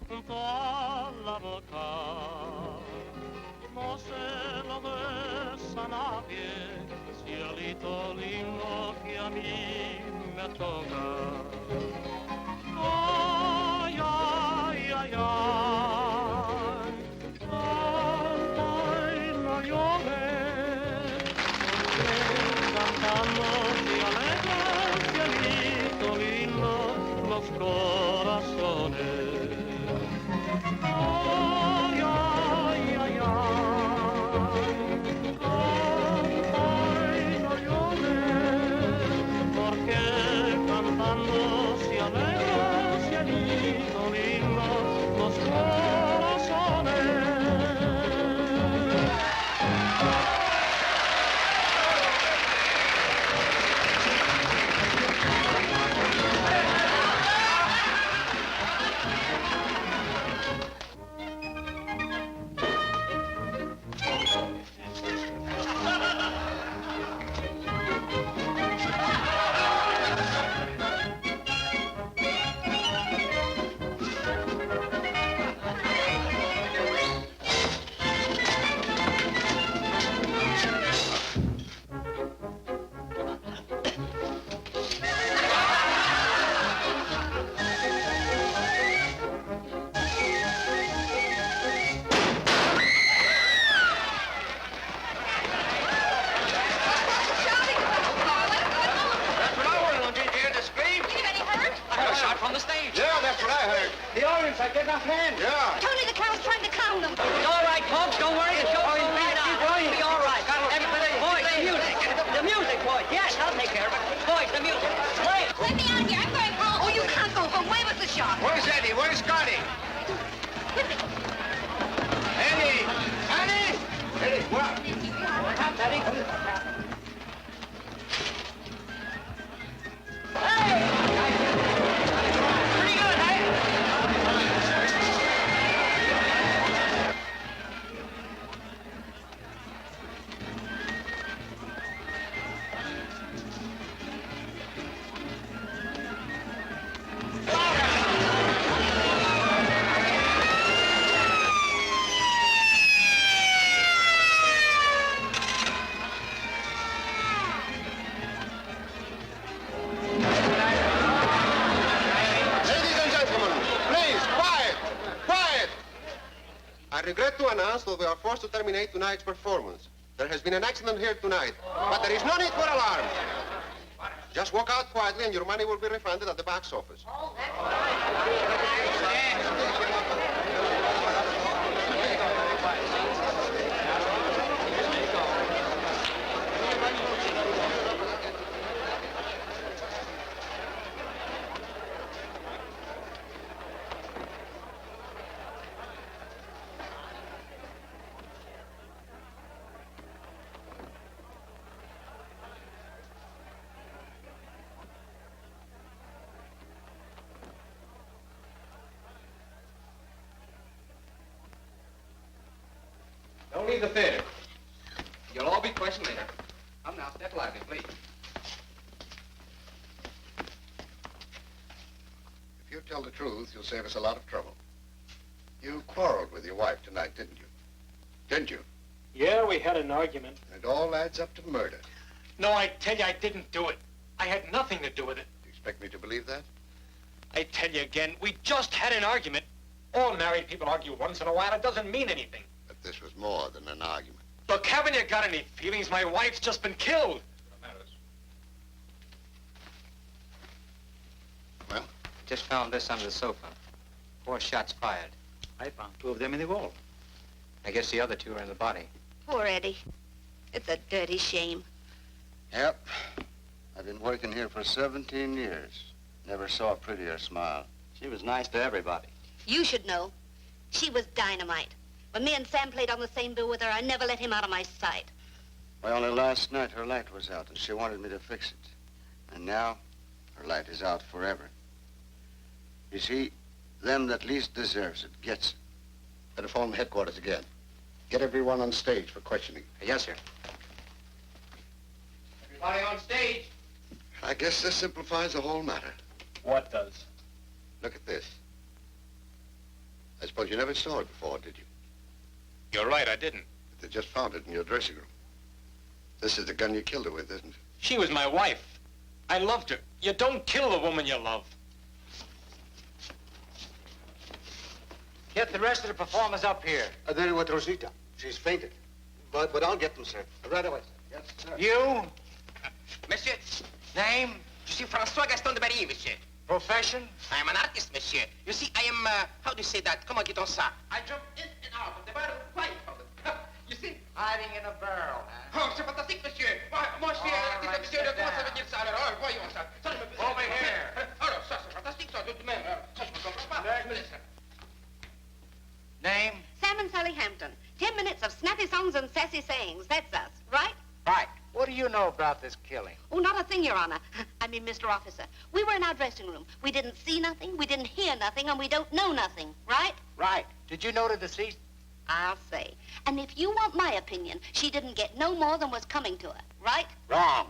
junto a la boca. No se lo des a nadie, cielito lindo que a mí me toca. Ay, ay, ay, ay, ay, no llores, porque cantando se alegran, cielito lindo, los corazones. Ay, ay, ay, ay, no llores, porque cantando se alegran, cielito lindo, los corazones. Tony, the cow's trying to count them. It's all right, folks. Don't worry. The show's going right on. It'll be all right. Boys, the music. The music, boys. Yes, I'll take care of it. Boys, the music. Play it. Let me out of here. I'm going home. Oh, you can't go home. Where was the shot? Where's Eddie? Where's Scotty? Eddie! Eddie! Eddie, what? Eddie. Pretty good, hey? I regret to announce that we are forced to terminate tonight's performance. There has been an accident here tonight, but there is no need for alarm. Just walk out quietly and your money will be refunded at the box office. Don't leave the theater. You'll all be questioned later. Come now, step lively, please. If you tell the truth, you'll save us a lot of trouble. You quarreled with your wife tonight, didn't you? Didn't you? Yeah, we had an argument. It all adds up to murder. No, I tell you, I didn't do it. I had nothing to do with it. Do you expect me to believe that? I tell you again, we just had an argument. All married people argue once in a while. It doesn't mean anything. But this was more than an argument. Look, haven't you got any feelings? My wife's just been killed. Well? Just found this under the sofa. 4 shots fired. I found 2 of them in the wall. I guess the other 2 are in the body. Poor Eddie. It's a dirty shame. Yep. I've been working here for 17 years. Never saw a prettier smile. She was nice to everybody. You should know. She was dynamite. When me and Sam played on the same bill with her, I never let him out of my sight. Why, only last night her light was out, and she wanted me to fix it. And now, her light is out forever. You see, them that least deserves it gets it. Better phone headquarters again. Get everyone on stage for questioning. Yes, sir. Everybody on stage. I guess this simplifies the whole matter. What does? Look at this. Well, you never saw it before, did you? You're right, I didn't. They just found it in your dressing room. This is the gun you killed her with, isn't it? She was my wife. I loved her. You don't kill the woman you love. Get the rest of the performers up here. They're with Rosita. She's fainted. But I'll get them, sir. Right away, sir. Yes, sir. You? Monsieur, Name? je suis François Gaston de Barry, monsieur. Profession? I am an artist, monsieur. You see, I am, how do you say that? Comment dit-on ça? I jump in and out of the barrel quite often. You see? Hiding in a barrel, huh? Oh, c'est fantastique, monsieur. Moi, je suis All artiste, right, monsieur. sit Comment ça down. veut dire ça? Alors, voyons ça. Ça, je me... Over here. Alors, ça, c'est fantastique, ça, tout de même. Ça, je ne comprends pas. Je me laisse. Name? Sam and Sally Hampton. 10 minutes of snappy songs and sassy sayings. That's us, right? Right. What do you know about this killing? Oh, not a thing, Your Honor. I mean, Mr. Officer. We were in our dressing room. We didn't see nothing, we didn't hear nothing, and we don't know nothing, right? Right. Did you know the deceased? I'll say. And if you want my opinion, she didn't get no more than was coming to her, right? Wrong.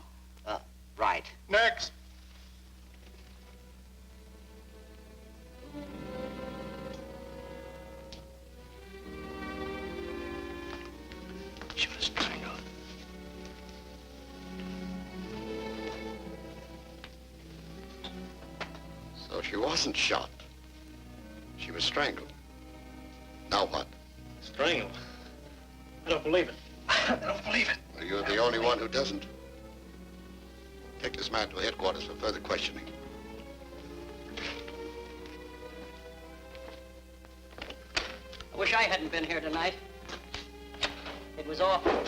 Right. Next. She was strangled. So she wasn't shot. She was strangled. Now what? Strangled. I don't believe it. I don't believe it. Well, you're the only one who doesn't. Take this man to headquarters for further questioning. I wish I hadn't been here tonight. It was awful.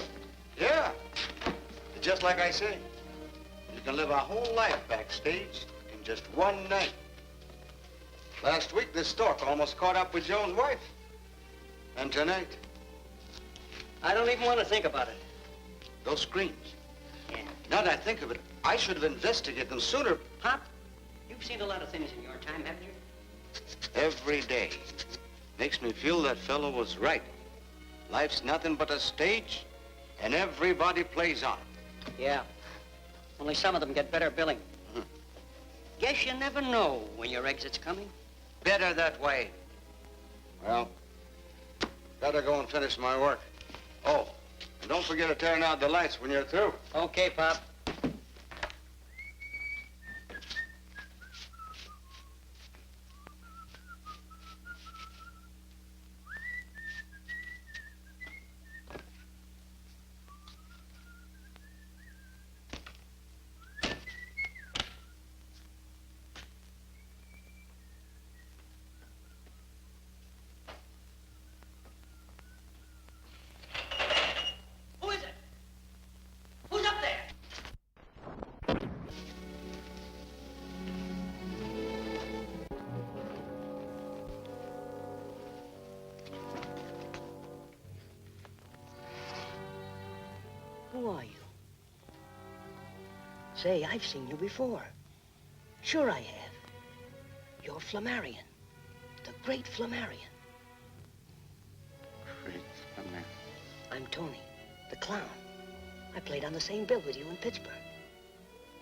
Yeah. Just like I say. You can live a whole life backstage in just one night. Last week, this stork almost caught up with Joan's wife. And tonight, I don't even want to think about it. those screams. Yeah. Now that I think of it, I should have investigated them sooner. Pop, you've seen a lot of things in your time, haven't you? Every day makes me feel that fellow was right. Life's nothing but a stage, and everybody plays on it. Yeah. Only some of them get better billing. Guess you never know when your exit's coming. Better that way. Well, gotta go and finish my work. Oh, and don't forget to turn out the lights when you're through. Okay, Pop. Who is it? Who's up there? Who are you? Say, I've seen you before. Sure I have. You're Flamarion. The Great Flamarion. Great Flamarion. I'm Tony, the clown. I played on the same bill with you in Pittsburgh.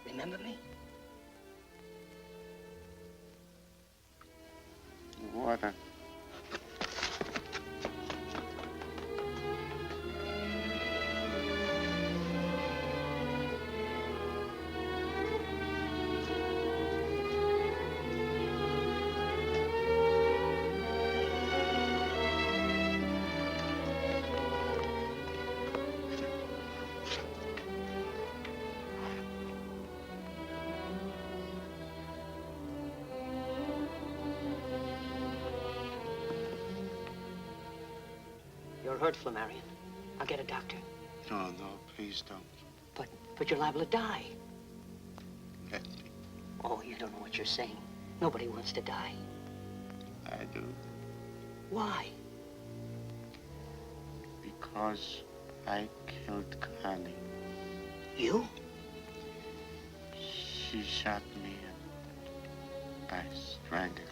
Remember me? Water. You're hurt, Flamarion. I'll get a doctor. No, please don't. But you're liable to die. Let me. Oh, you don't know what you're saying. Nobody wants to die. I do. Why? Because I killed Connie. You? She shot me and I strangled her.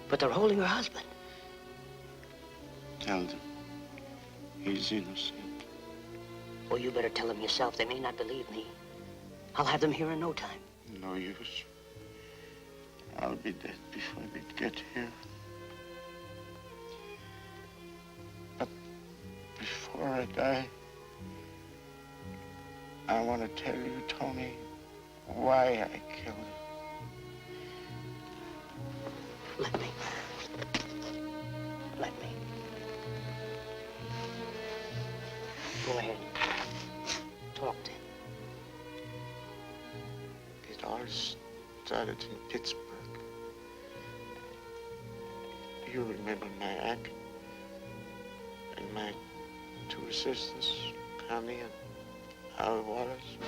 But they're holding her husband. Tell them he's innocent. Well, you better tell them yourself. They may not believe me. I'll have them here in no time. No use. I'll be dead before they get here. I want to tell you, Tony, why I killed him. Let me. Let me. Go ahead. Talk to him. It all started in Pittsburgh. You remember my act? And my two assistants, Connie and Howard Wallace?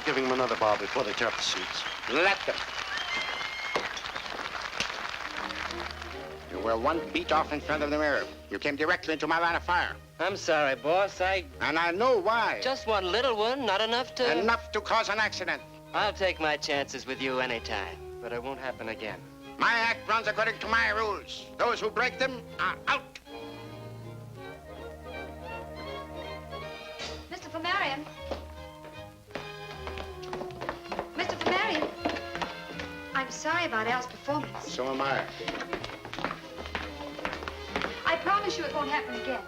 Giving them another bar before they tear up the seats. Let them. You were one beat off in front of the mirror. You came directly into my line of fire. I'm sorry, boss. And I know why. Just one little one, not enough to... Enough to cause an accident. I'll take my chances with you anytime, but it won't happen again. My act runs according to my rules. Those who break them are out. Mr. Flamarion. Mr. Flamarion. I'm sorry about Al's performance. So am I. I promise you it won't happen again.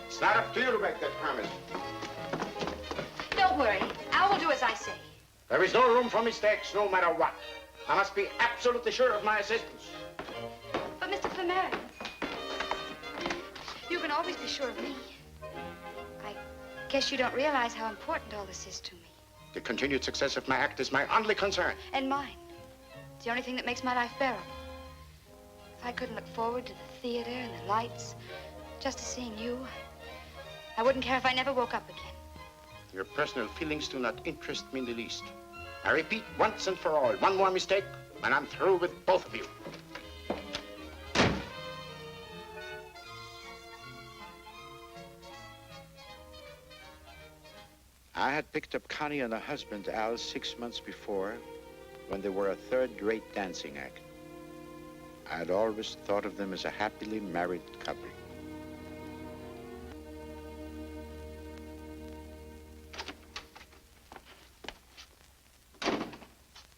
It's not up to you to make that promise. Don't worry. Al will do as I say. There is no room for mistakes, no matter what. I must be absolutely sure of my assistance. But, Mr. Flamarion, you can always be sure of me. I guess you don't realize how important all this is to me. The continued success of my act is my only concern. And mine. It's the only thing that makes my life bearable. If I couldn't look forward to the theater and the lights, just to seeing you, I wouldn't care if I never woke up again. Your personal feelings do not interest me in the least. I repeat once and for all, one more mistake, and I'm through with both of you. I had picked up Connie and her husband, Al, 6 months before, when they were a third-rate dancing act. I had always thought of them as a happily married couple.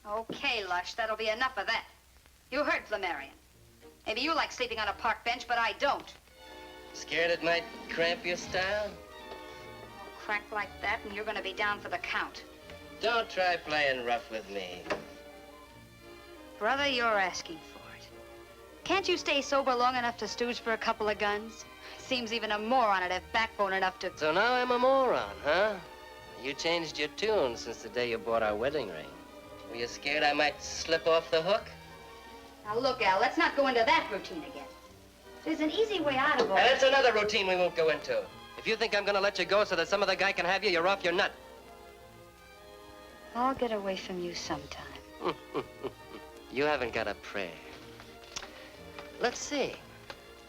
Okay, Lush, that'll be enough of that. You heard Flamarion. Maybe you like sleeping on a park bench, but I don't. Scared it might cramp your style? Crack like that, and you're gonna be down for the count. Don't try playing rough with me. Brother, you're asking for it. Can't you stay sober long enough to stooge for a couple of guns? Seems even a moron would have backbone enough to... So now I'm a moron, huh? You changed your tune since the day you bought our wedding ring. Were you scared I might slip off the hook? Now look, Al, let's not go into that routine again. There's an easy way out of all And it's another routine we won't go into. If you think I'm gonna let you go so that some other guy can have you, you're off your nut. I'll get away from you sometime. You haven't got a prayer. Let's see.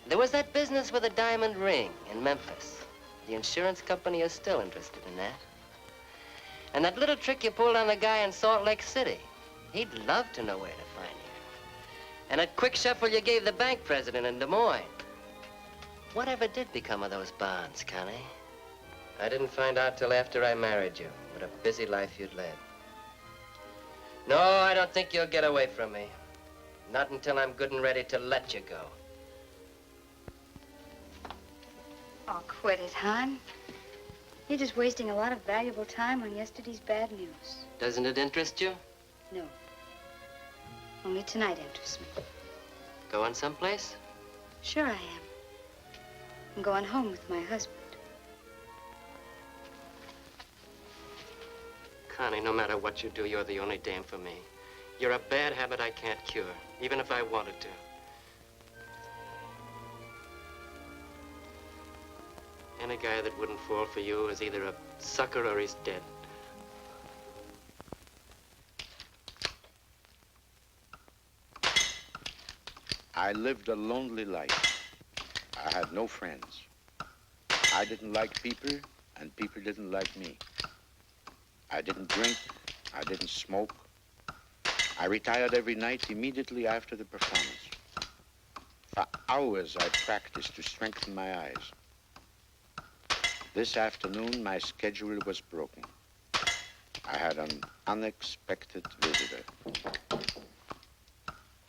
There was that business with a diamond ring in Memphis. The insurance company is still interested in that. And that little trick you pulled on the guy in Salt Lake City. He'd love to know where to find you. And that quick shuffle you gave the bank president in Des Moines. Whatever did become of those bonds, Connie? I didn't find out till after I married you. What a busy life you'd led. No, I don't think you'll get away from me. Not until I'm good and ready to let you go. Oh, quit it, hon. You're just wasting a lot of valuable time on yesterday's bad news. Doesn't it interest you? No. Only tonight interests me. Going someplace? Sure I am. I'm going home with my husband. Connie, no matter what you do, you're the only dame for me. You're a bad habit I can't cure, even if I wanted to. Any guy that wouldn't fall for you is either a sucker or he's dead. I lived a lonely life. I had no friends. I didn't like people, and people didn't like me. I didn't drink. I didn't smoke. I retired every night immediately after the performance. For hours, I practiced to strengthen my eyes. This afternoon, my schedule was broken. I had an unexpected visitor.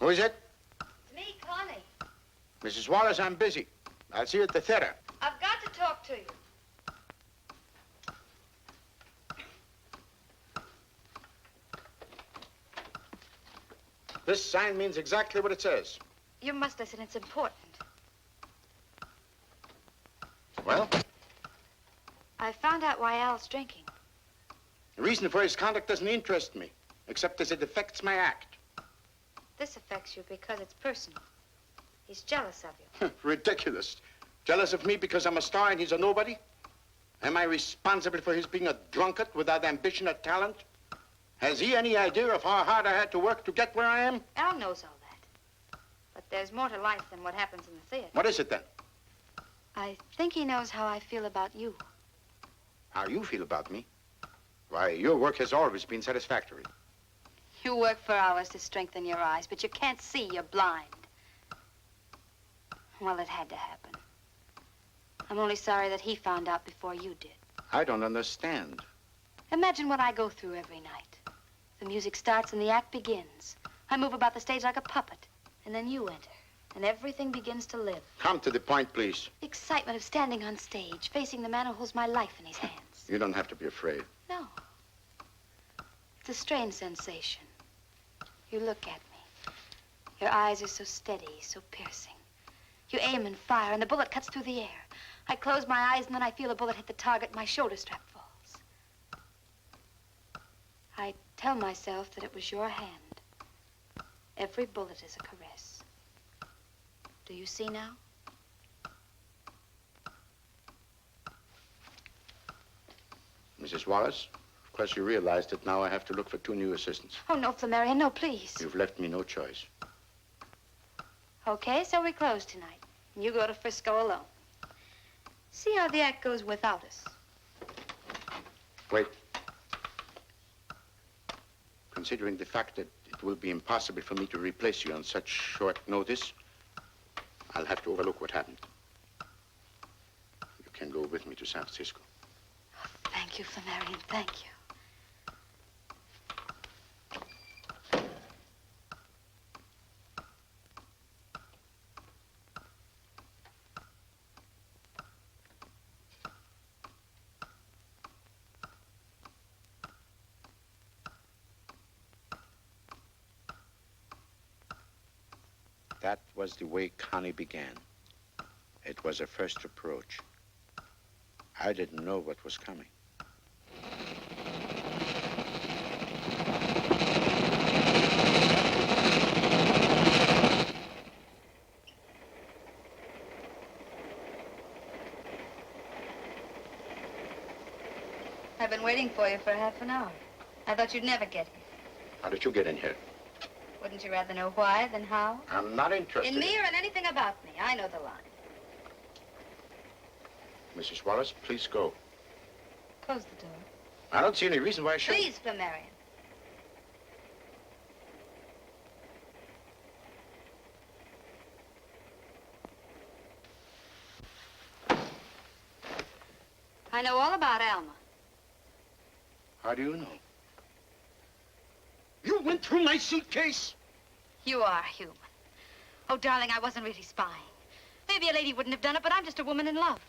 Who is it? It's me, Connie. Mrs. Wallace, I'm busy. I'll see you at the theater. I've got to talk to you. This sign means exactly what it says. You must listen, it's important. Well, I found out why Al's drinking. the reason for his conduct doesn't interest me, except as it affects my act. This affects you because it's personal. He's jealous of you. Ridiculous. Jealous of me because I'm a star and he's a nobody? Am I responsible for his being a drunkard without ambition or talent? Has he any idea of how hard I had to work to get where I am? Al knows all that. But there's more to life than what happens in the theater. What is it then? I think he knows how I feel about you. How you feel about me? Why, your work has always been satisfactory. You work for hours to strengthen your eyes, but you can't see, you're blind. Well, it had to happen. I'm only sorry that he found out before you did. I don't understand. Imagine what I go through every night. The music starts and the act begins. I move about the stage like a puppet. And then you enter, and everything begins to live. Come to the point, please. The excitement of standing on stage, facing the man who holds my life in his hands. You don't have to be afraid. No. It's a strange sensation. You look at me. Your eyes are so steady, so piercing. You aim and fire, and the bullet cuts through the air. I close my eyes, and then I feel a bullet hit the target. My shoulder strap falls. I tell myself that it was your hand. Every bullet is a caress. Do you see now? Mrs. Wallace, of course you realize that now I have to look for 2 new assistants. Oh, no, Flamarion, no, please. You've left me no choice. Okay, so we close tonight. And you go to Frisco alone. See how the act goes without us. Wait. Considering the fact that it will be impossible for me to replace you on such short notice, I'll have to overlook what happened. You can go with me to San Francisco. Oh, thank you, Flamarion, thank you. That was the way Connie began. It was a first approach. I didn't know what was coming. I've been waiting for you for half an hour. I thought you'd never get here. How did you get in here? Wouldn't you rather know why than how? I'm not interested. In me or in anything about me. I know the line. Mrs. Wallace, please go. Close the door. I don't see any reason why I should. Please, Flamarion. I know all about Alma. How do you know? You went through my suitcase? You are human. Oh, darling, I wasn't really spying. Maybe a lady wouldn't have done it, but I'm just a woman in love.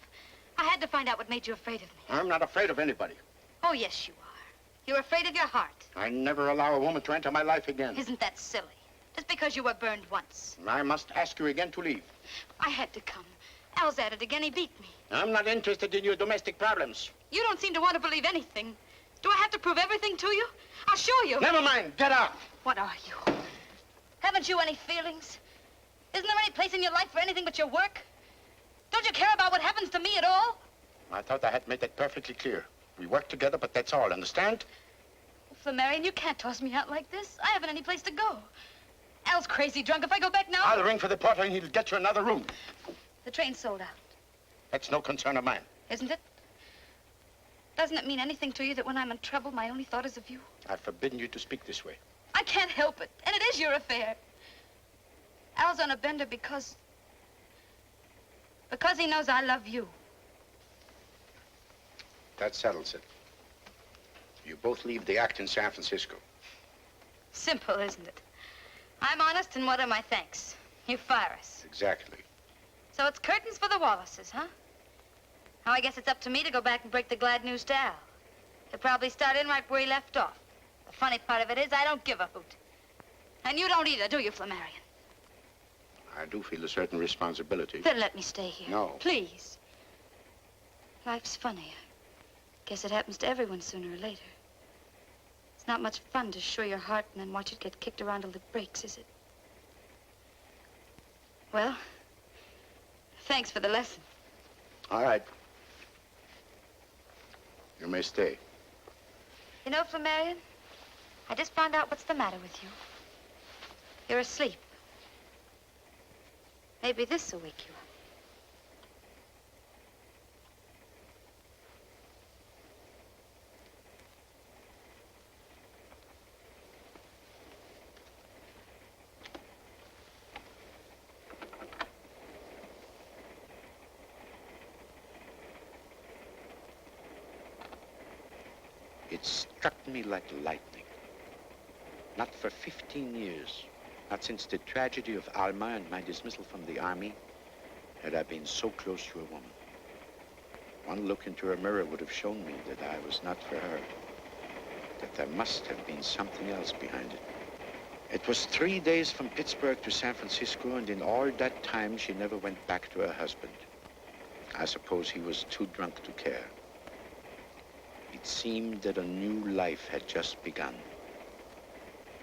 I had to find out what made you afraid of me. I'm not afraid of anybody. Oh, yes, you are. You're afraid of your heart. I never allow a woman to enter my life again. Isn't that silly? Just because you were burned once. I must ask you again to leave. I had to come. Al's at it again. He beat me. I'm not interested in your domestic problems. You don't seem to want to believe anything. Do I have to prove everything to you? I'll show you. Never mind. Get out. What are you? Haven't you any feelings? Isn't there any place in your life for anything but your work? Don't you care about what happens to me at all? I thought I had made that perfectly clear. We work together, but that's all. Understand? Flamarion, you can't toss me out like this. I haven't any place to go. Al's crazy drunk. If I go back now... I'll ring for the porter and he'll get you another room. The train's sold out. That's no concern of mine. Isn't it? Doesn't it mean anything to you that when I'm in trouble, my only thought is of you? I've forbidden you to speak this way. I can't help it. And it is your affair. Al's on a bender because he knows I love you. That settles it. You both leave the act in San Francisco. Simple, isn't it? I'm honest, and what are my thanks? You fire us. Exactly. So it's curtains for the Wallaces, huh? Now, I guess it's up to me to go back and break the glad news to Al. He'll probably start in right where he left off. The funny part of it is I don't give a hoot. And you don't either, do you, Flamarion? I do feel a certain responsibility. Then let me stay here. No. Please. Life's funny. I guess it happens to everyone sooner or later. It's not much fun to show your heart and then watch it get kicked around till it breaks, is it? Well, thanks for the lesson. All right. You may stay. You know, Flamarion, I just found out what's the matter with you. You're asleep. Maybe this will wake you up. It struck me like lightning. Not for 15 years, not since the tragedy of Alma and my dismissal from the army, had I been so close to a woman. One look into her mirror would have shown me that I was not for her, that there must have been something else behind it. It was 3 days from Pittsburgh to San Francisco, and in all that time, she never went back to her husband. I suppose he was too drunk to care. It seemed that a new life had just begun.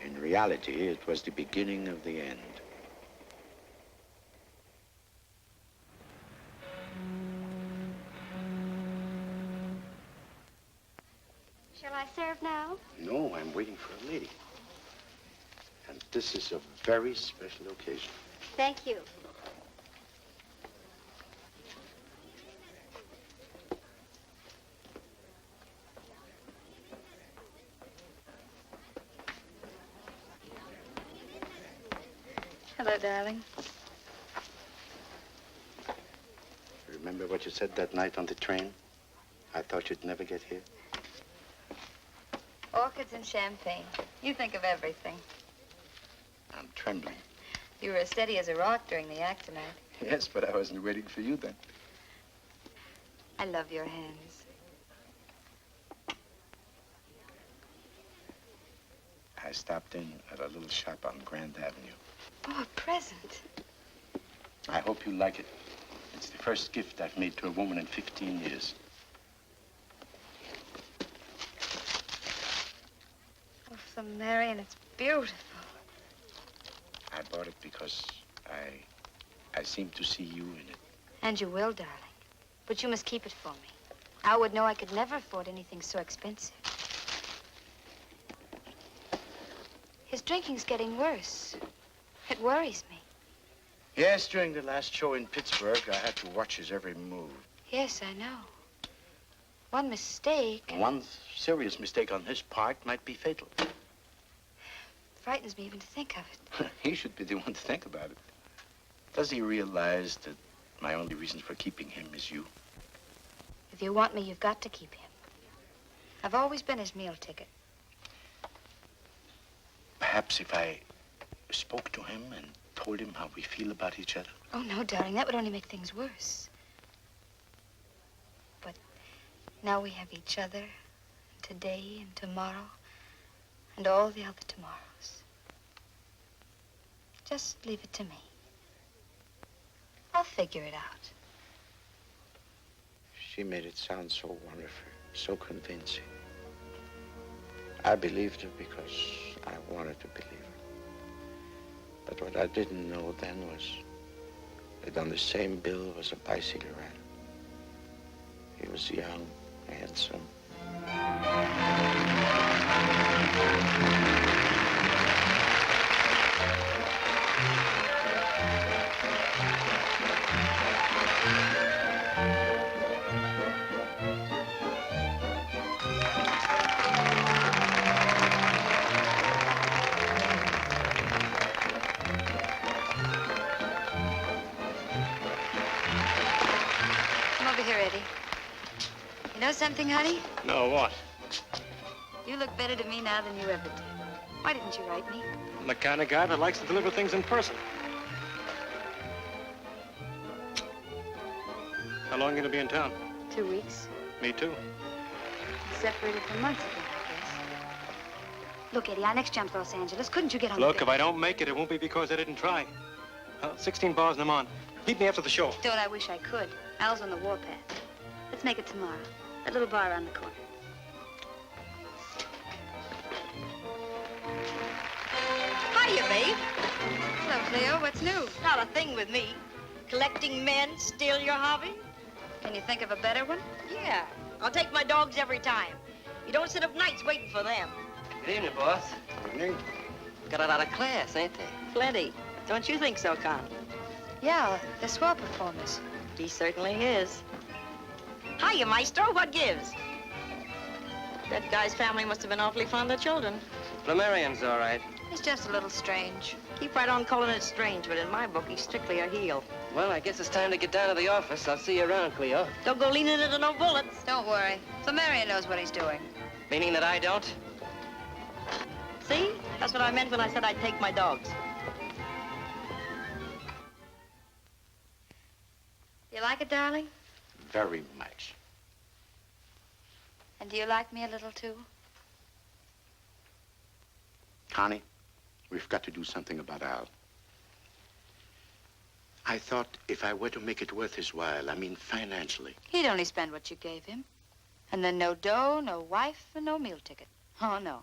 In reality, it was the beginning of the end. Shall I serve now? No, I'm waiting for a lady. And this is a very special occasion. Thank you. Hello, darling. Remember what you said that night on the train? I thought you'd never get here. Orchids and champagne. You think of everything. I'm trembling. You were as steady as a rock during the act tonight. Yes, but I wasn't waiting for you then. I love your hands. I stopped in at a little shop on Grand Avenue. Oh, a present. I hope you like it. It's the first gift I've made to a woman in 15 years. Oh, Flamarion, it's beautiful. I bought it because I seem to see you in it. And you will, darling. But you must keep it for me. Al would know I could never afford anything so expensive. His drinking's getting worse. It worries me. Yes, during the last show in Pittsburgh, I had to watch his every move. Yes, I know. One mistake. One serious mistake on his part might be fatal. Frightens me even to think of it. He should be the one to think about it. Does he realize that my only reason for keeping him is you? If you want me, you've got to keep him. I've always been his meal ticket. Perhaps if I spoke to him and told him how we feel about each other. Oh, no, darling, that would only make things worse. But now we have each other, today and tomorrow, and all the other tomorrows. Just leave it to me. I'll figure it out. She made it sound so wonderful, so convincing. I believed her because I wanted to believe her. But what I didn't know then was that on the same bill was a bicycle rider. He was young, handsome. Something, honey? No, what? You look better to me now than you ever did. Why didn't you write me? I'm the kind of guy that likes to deliver things in person. How long are you going to be in town? 2 weeks. Me too. Separated for months again, I guess. Look, Eddie, our next jump's Los Angeles. Couldn't you get on the Look, bill? if I don't make it, it won't be because I didn't try. 16 bars and I'm on. Meet me after the show. Don't I wish I could. Al's on the warpath. Let's make it tomorrow. That little bar around the corner. Hiya, babe. Hello, Cleo. What's new? Not a thing with me. Collecting men still your hobby? Can you think of a better one? Yeah. I'll take my dogs every time. You don't sit up nights waiting for them. Good evening, boss. Good evening. Got a lot of class, ain't they? Plenty. Don't you think so, Con? Yeah, they're swell performers. He certainly is. Hiya, Maestro. What gives? That guy's family must have been awfully fond of children. Flamarion's all right. He's just a little strange. Keep right on calling it strange, but in my book, he's strictly a heel. Well, I guess it's time to get down to the office. I'll see you around, Cleo. Don't go leaning into no bullets. Don't worry. Flamarion knows what he's doing. Meaning that I don't? See? That's what I meant when I said I'd take my dogs. You like it, darling? Very much. And do you like me a little, too? Connie, we've got to do something about Al. I thought if I were to make it worth his while, I mean financially. He'd only spend what you gave him. And then no dough, no wife, and no meal ticket. Oh, no.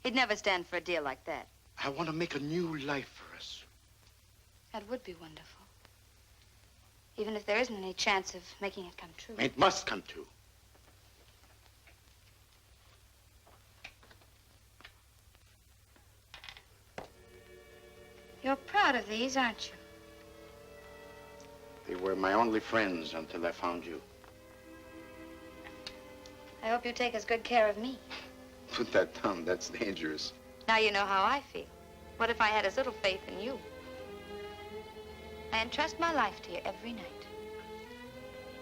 He'd never stand for a deal like that. I want to make a new life for us. That would be wonderful. Even if there isn't any chance of making it come true. It must come true. You're proud of these, aren't you? They were my only friends until I found you. I hope you take as good care of me. Put that down. That's dangerous. Now you know how I feel. What if I had as little faith in you? I entrust my life to you every night.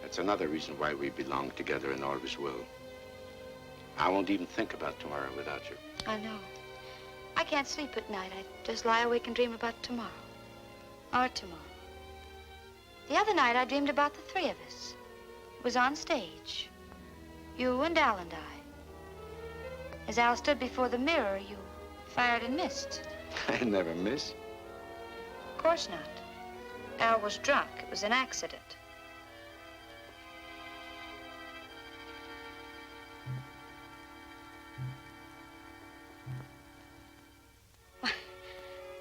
That's another reason why we belong together and always will. I won't even think about tomorrow without you. I know. I can't sleep at night. I just lie awake and dream about tomorrow. Or tomorrow. The other night, I dreamed about the three of us. It was on stage. You and Al and I. As Al stood before the mirror, you fired and missed. I never miss. Of course not. Al was drunk. It was an accident.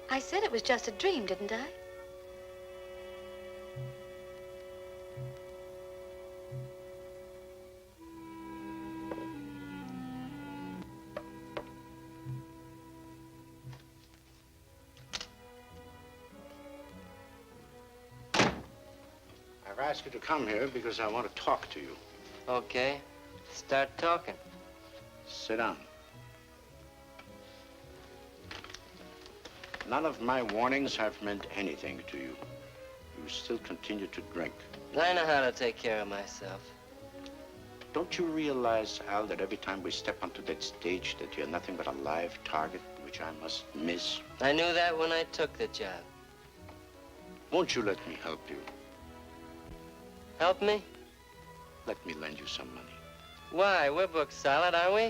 I said it was just a dream, didn't I? I've asked you to come here because I want to talk to you. Okay. Start talking. Sit down. None of my warnings have meant anything to you. You still continue to drink. I know how to take care of myself. Don't you realize, Al, that every time we step onto that stage that you're nothing but a live target, which I must miss? I knew that when I took the job. Won't you let me help you? Help me? Let me lend you some money. Why? We're booked solid, aren't we?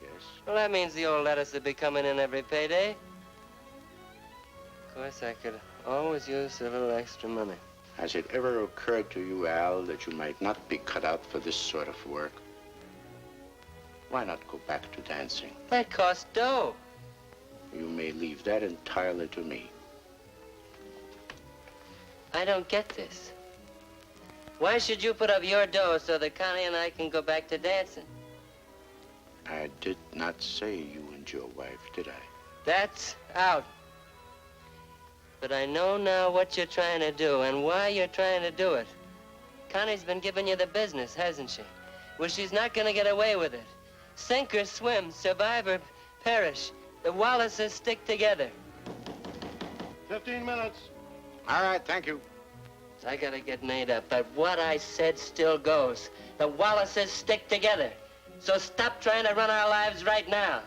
Yes. Well, that means the old lettuce will be coming in every payday. Of course, I could always use a little extra money. Has it ever occurred to you, Al, that you might not be cut out for this sort of work? Why not go back to dancing? That costs dough. You may leave that entirely to me. I don't get this. Why should you put up your dough so that Connie and I can go back to dancing? I did not say you and your wife, did I? That's out. But I know now what you're trying to do and why you're trying to do it. Connie's been giving you the business, hasn't she? Well, she's not gonna get away with it. Sink or swim, survive or perish. The Wallaces stick together. 15 minutes. All right, thank you. I gotta get made up, but what I said still goes. The Wallaces stick together. So stop trying to run our lives right now.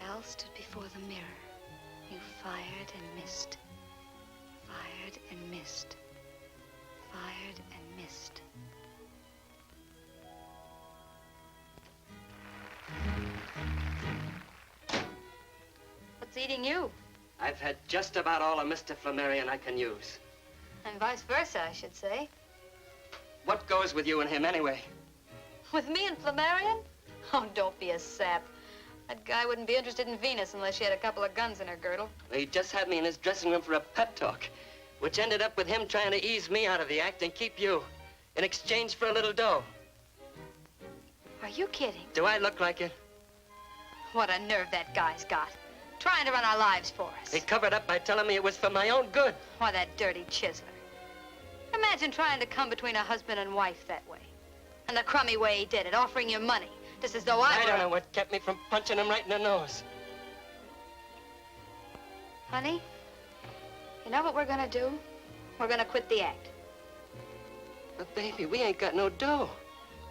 Al stood before the mirror. You fired and missed. Fired and missed. Fired and missed. What's eating you? I've had just about all of Mr. Flamarion I can use. And vice versa, I should say. What goes with you and him anyway? With me and Flamarion? Oh, don't be a sap. That guy wouldn't be interested in Venus unless she had a couple of guns in her girdle. He just had me in his dressing room for a pep talk, which ended up with him trying to ease me out of the act and keep you in exchange for a little dough. Are you kidding? Do I look like it? What a nerve that guy's got. Trying to run our lives for us. He covered up by telling me it was for my own good. Why, that dirty chiseler. Imagine trying to come between a husband and wife that way. And the crummy way he did it, offering you money. Just as though I were... don't know what kept me from punching him right in the nose. Honey, you know what we're gonna do? We're gonna quit the act. But, baby, we ain't got no dough.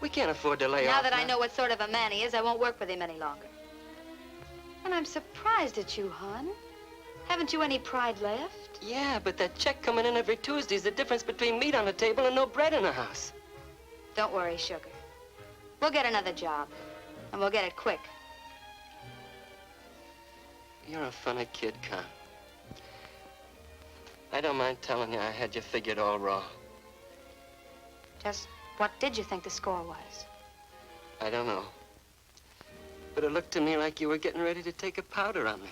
We can't afford to lay off. Now that I know what sort of a man he is, I won't work with him any longer. And I'm surprised at you, hon. Haven't you any pride left? Yeah, but that check coming in every Tuesday is the difference between meat on the table and no bread in the house. Don't worry, sugar. We'll get another job, and we'll get it quick. You're a funny kid, Con. I don't mind telling you I had you figured all wrong. Just what did you think the score was? I don't know. But it looked to me like you were getting ready to take a powder on me.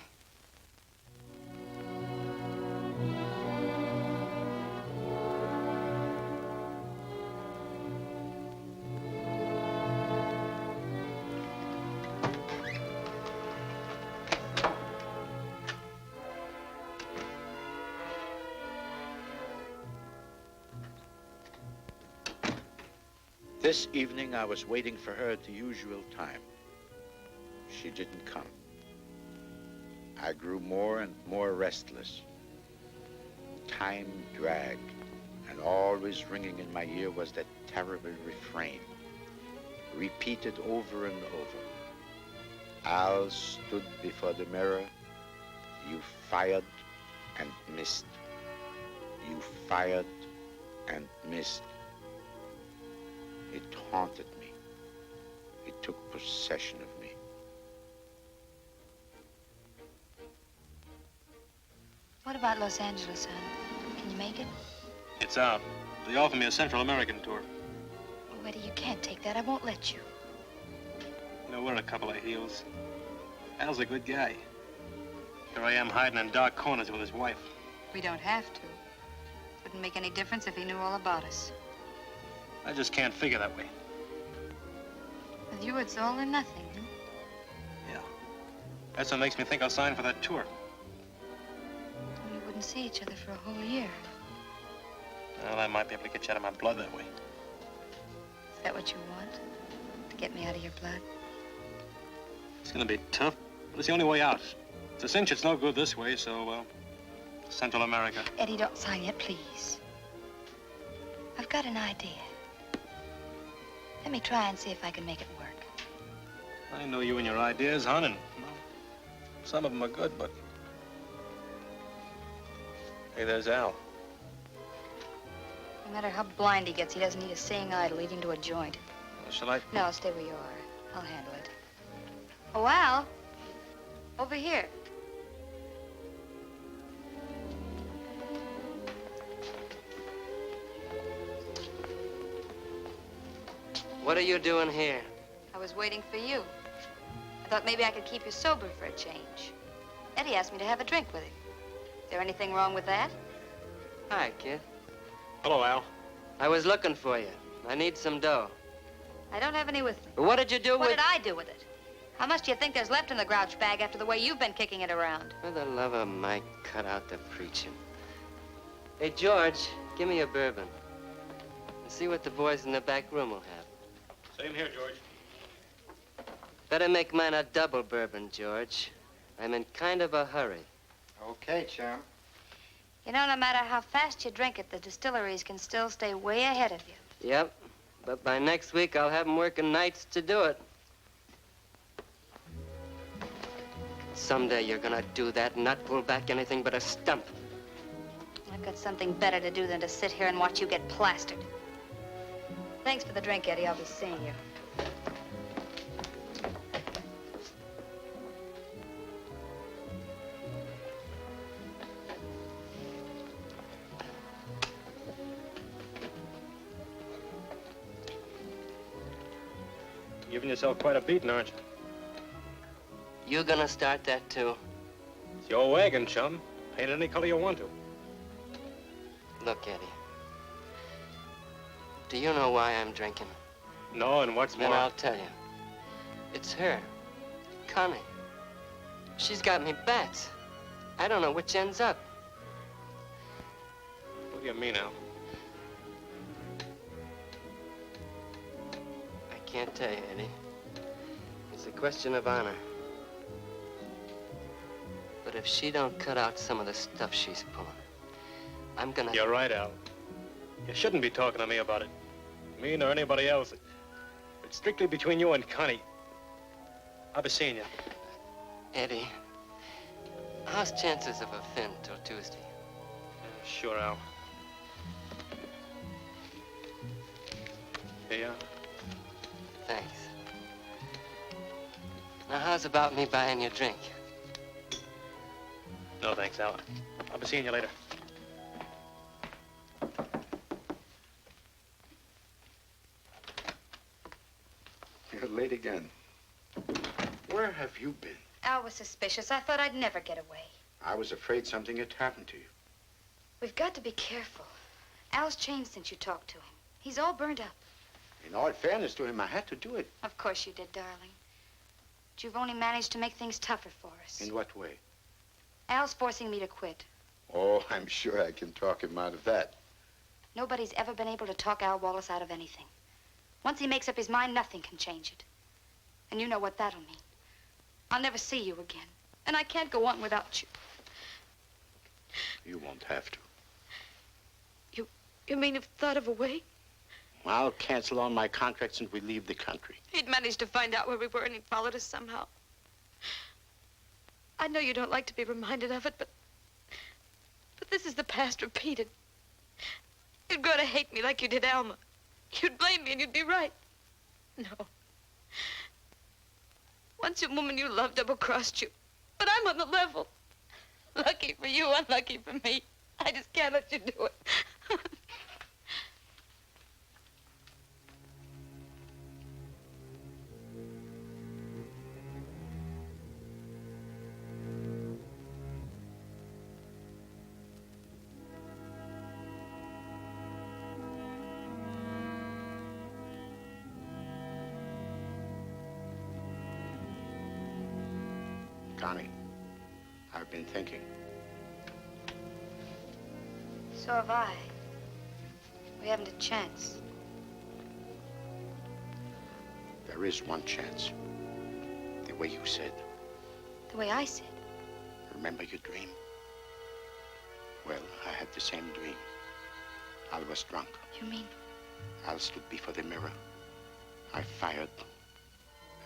This evening, I was waiting for her at the usual time. She didn't come. I grew more and more restless. Time dragged, and always ringing in my ear was that terrible refrain, repeated over and over. Al stood before the mirror. You fired and missed. You fired and missed. It haunted me. It took possession of me. What about Los Angeles, son? Can you make it? It's out. They offered me a Central American tour. Oh, Eddie, you can't take that. I won't let you. You know, we're a couple of heels. Al's a good guy. Here I am hiding in dark corners with his wife. We don't have to. Wouldn't make any difference if he knew all about us. I just can't figure that way. With you, it's all or nothing, huh? Yeah. That's what makes me think I'll sign for that tour. We wouldn't see each other for a whole year. Well, I might be able to get you out of my blood that way. Is that what you want? To get me out of your blood? It's gonna be tough, but it's the only way out. It's a cinch it's no good this way, so, Central America. Eddie, don't sign yet, please. I've got an idea. Let me try and see if I can make it work. I know you and your ideas, hon, and well, some of them are good, but... Hey, there's Al. No matter how blind he gets, he doesn't need a seeing eye to lead him to a joint. Well, shall I? No, stay where you are. I'll handle it. Oh, Al. Over here. What are you doing here? I was waiting for you. I thought maybe I could keep you sober for a change. Eddie asked me to have a drink with him. Is there anything wrong with that? Hi, kid. Hello, Al. I was looking for you. I need some dough. I don't have any with me. What did you do What with... did I do with it? How much do you think there's left in the grouch bag after the way you've been kicking it around? For the love of Mike, cut out the preaching. Hey, George, give me a bourbon. And see what the boys in the back room will have. Same here, George. Better make mine a double bourbon, George. I'm in kind of a hurry. Okay, chum. You know, no matter how fast you drink it, the distilleries can still stay way ahead of you. Yep, but by next week, I'll have them working nights to do it. Someday you're gonna do that and not pull back anything but a stump. I've got something better to do than to sit here and watch you get plastered. Thanks for the drink, Eddie. I'll be seeing you. Giving yourself quite a beating, aren't you? You gonna start that too? It's your wagon, chum. Paint it any color you want to. Look, Eddie. Do you know why I'm drinking? No, and what's Then more... I'll tell you. It's her. Connie. She's got me bats. I don't know which ends up. What do you mean, Al? I can't tell you, Eddie. It's a question of honor. But if she don't cut out some of the stuff she's pulling, I'm gonna... You're right, Al. You shouldn't be talking to me about it. Me nor anybody else. It's strictly between you and Connie. I'll be seeing you. Eddie, how's chances of a fin till Tuesday? Sure, Al. Here you are. Thanks. Now, how's about me buying you a drink? No, thanks, Al. I'll be seeing you later. You're late again. Where have you been? Al was suspicious. I thought I'd never get away. I was afraid something had happened to you. We've got to be careful. Al's changed since you talked to him. He's all burned up. In all fairness to him, I had to do it. Of course you did, darling. But you've only managed to make things tougher for us. In what way? Al's forcing me to quit. Oh, I'm sure I can talk him out of that. Nobody's ever been able to talk Al Wallace out of anything. Once he makes up his mind, nothing can change it. And you know what that'll mean. I'll never see you again. And I can't go on without you. You won't have to. You mean you've thought of a way? I'll cancel all my contracts and we leave the country. He'd managed to find out where we were and he'd followed us somehow. I know you don't like to be reminded of it, but this is the past repeated. You'd grow to hate me like you did Alma. You'd blame me and you'd be right. No. Once a woman you loved double-crossed you, but I'm on the level. Lucky for you, unlucky for me. I just can't let you do it. Connie, I've been thinking. So have I. We haven't a chance. There is one chance. The way you said. The way I said. Remember your dream? Well, I had the same dream. I was drunk. You mean? Al stood before the mirror. I fired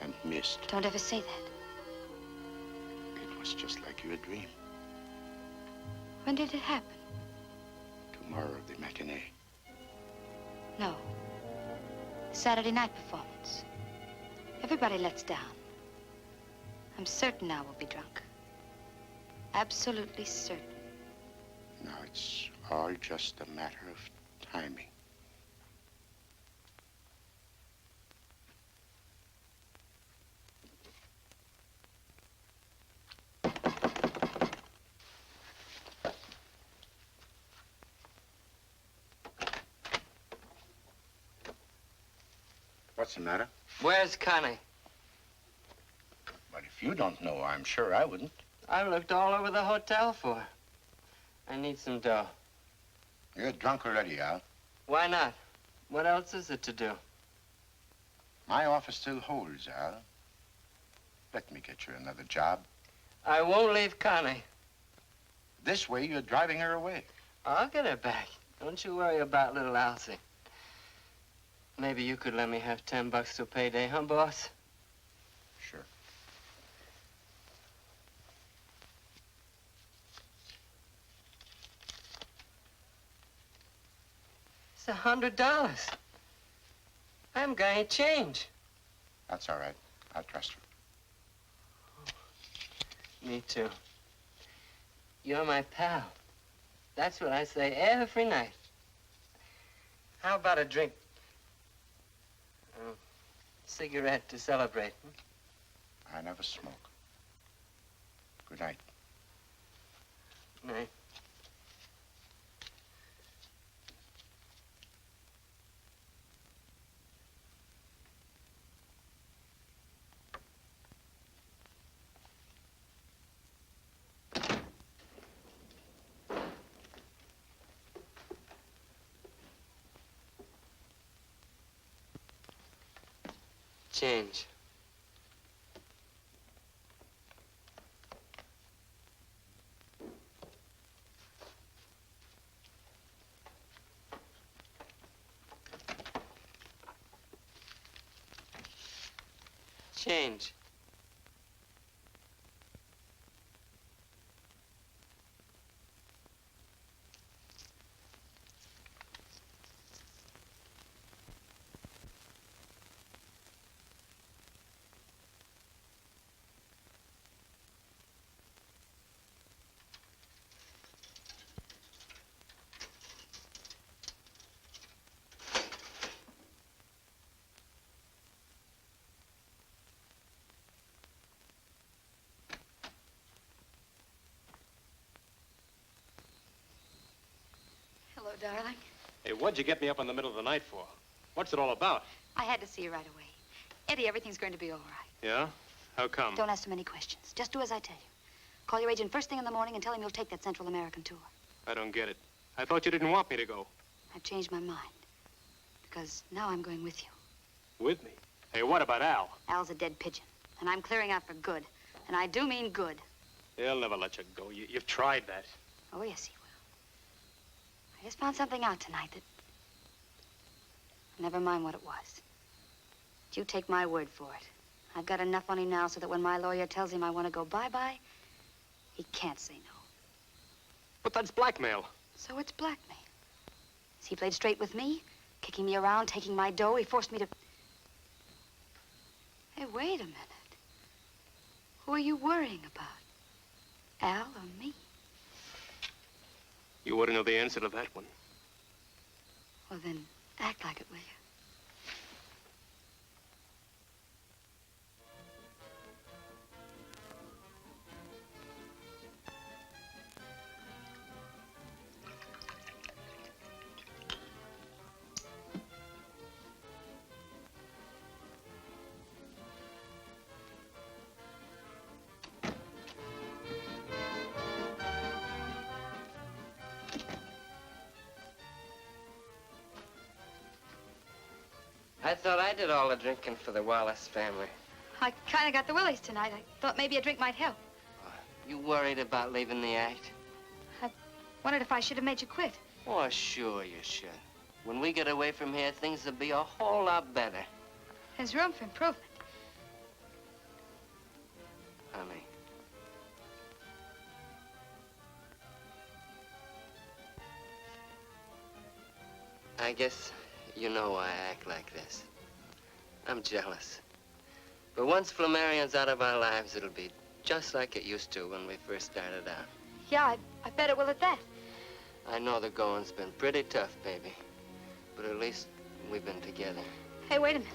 and missed. Don't ever say that. It was just like your dream. When did it happen? Tomorrow, the matinee. No. Saturday night performance. Everybody lets down. I'm certain Al will be drunk. Absolutely certain. Now, it's all just a matter of timing. What's the matter? Where's Connie? But if you don't know, I'm sure I wouldn't. I've looked all over the hotel for her. I need some dough. You're drunk already, Al. Why not? What else is it to do? My office still holds, Al. Let me get you another job. I won't leave Connie. This way, you're driving her away. I'll get her back. Don't you worry about little Alcy. Maybe you could let me have $10 till payday, huh, boss? Sure. It's $100. I haven't got any change. That's all right. I trust you. Me too. You're my pal. That's what I say every night. How about a drink? Cigarette to celebrate. I never smoke. Good night. Night. Change. Change. Hello, darling. Hey, what'd you get me up in the middle of the night for? What's it all about? I had to see you right away. Eddie, everything's going to be all right. Yeah? How come? Don't ask too many questions. Just do as I tell you. Call your agent first thing in the morning and tell him you'll take that Central American tour. I don't get it. I thought you didn't want me to go. I've changed my mind. Because now I'm going with you. With me? Hey, what about Al? Al's a dead pigeon. And I'm clearing out for good. And I do mean good. He'll never let you go. You've tried that. Oh, yes, he will. I just found something out tonight that... Never mind what it was. But you take my word for it. I've got enough on him now so that when my lawyer tells him I want to go bye-bye, He can't say no. But that's blackmail. So it's blackmail. He played straight with me, kicking me around, taking my dough. He forced me to... Hey, wait a minute. Who are you worrying about? Al or me? You ought to know the answer to that one. Well, then, act like it, will you? I thought I did all the drinking for the Wallace family. I kind of got the willies tonight. I thought maybe a drink might help. You worried about leaving the act? I wondered if I should have made you quit. Oh, sure you should. When we get away from here, things will be a whole lot better. There's room for improvement. Honey. I guess you know why I act like this. I'm jealous. But once Flamarion's out of our lives, it'll be just like it used to when we first started out. Yeah, I bet it will at that. I know the going's been pretty tough, baby. But at least we've been together. Hey, wait a minute.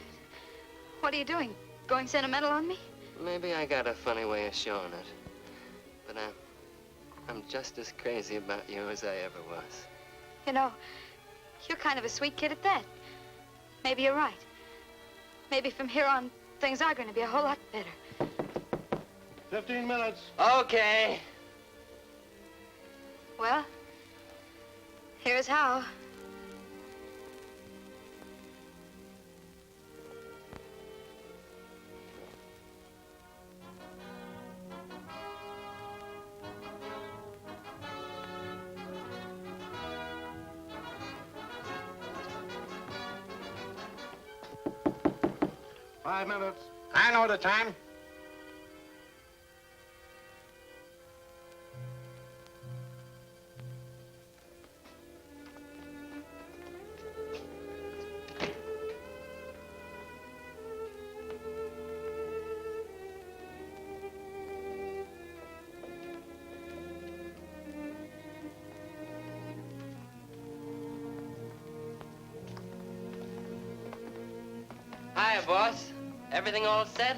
What are you doing? Going sentimental on me? Maybe I got a funny way of showing it. But I'm just as crazy about you as I ever was. You know, you're kind of a sweet kid at that. Maybe you're right. Maybe from here on, things are going to be a whole lot better. 15 minutes. Okay. Well, here's how. Five minutes. I know the time. Hiya, boss. Everything all set?